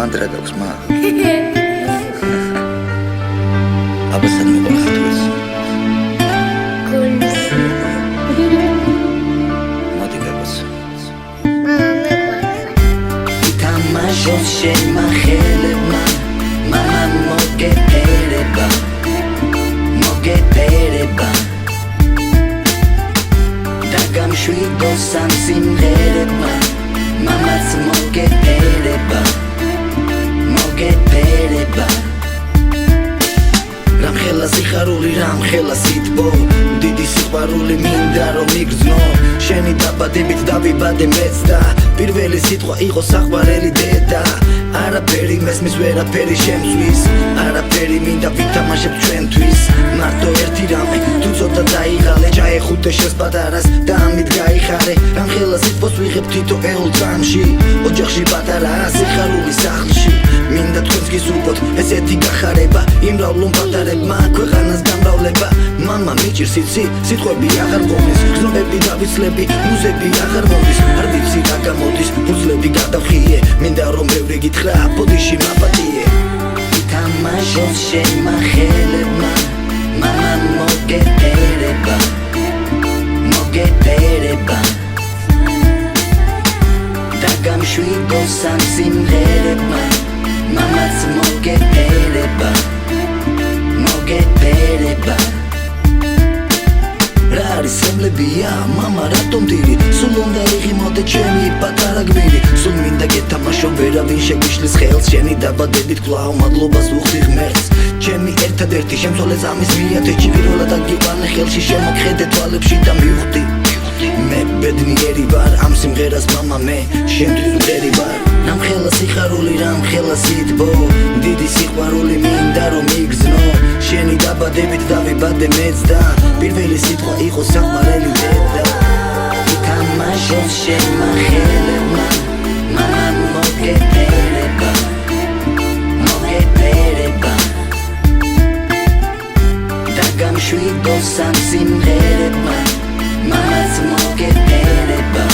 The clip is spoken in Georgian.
მანდრა გაქვს მა აბასად მიყურხავს მოდი გაგოს თამაშობს შემახელებმა მამა მოგეპერება დაგამშვიდო სამ სიმღერებმა მამაც მოგეპერება რამ ხელა სიხარული რამ ხელა სიტბო დიდი სიყვარული მინდა რომ იგრძნო შენი დაბადებით დავიბადე მეც და პირველი სიტყვა იყო საყვარელი დედა არაფერი მესმის ვერაფერი შემცვის არაფერი მინდა ვითამაშებ ჩვენთვის მარტო ერთი რამე თუ ცოტა დაიღალე ჩაეხუტე შენს პატარას და ამით გაიხარე რამ ხელა სიტყვას ვიღებ თითოეულ წამში ოჯახში პატარა სიხარული სახლში მინდა თქვენს გიზრუნოთ ესეთი გახარება იმრავლო პატარებმა ქვეყანას გამრავლება მამა მიჭირს იცი სიტყვები აღარ გომის გზნობები დავიცლები მუზები აღარ მოდის არ ვიცი რა გამოდის ფუძლები გადავხიე მინდა რომ ბევრი გითხრა ბოდიში მაპატიე თამაშობს შემახელებმა მამა მოგეპერება დაგამშვიდო სამ სიმღერებმა მამაც მოგეპერება რა არის სემლებია მამა რატომ დირი სულ უნდა იღიმოდე ჩემი პატარა გმირი სულ მინდა გეთამაშო ვერავინ შეგვიშლის ხელს შენი დაბადებით კვლავ მადლობას ვუხდი ღმერთს ჩემი ერთადერთი შემცველე ზამის მიათეჩი პირველად აგიყვანე ხელში შემოგხედე თვალებში და მივხვდი მე ბედნიერი ვარ ამ სიმღერას მამა მე შენთვის მღერი ვარ რამ ხელა სიხარული რამ ხელა სიტბო დიდი სიყვარული მინდა რომ იგრძნო შენი დაბადებით დავიბადე მეც და პირველი სიტყვა იყო საყვარელი დედა თამაშობს შემახელებმა მამა მოგეპერება დაგამშვიდო სამ სიმღერებმა მამაც მოგეპერება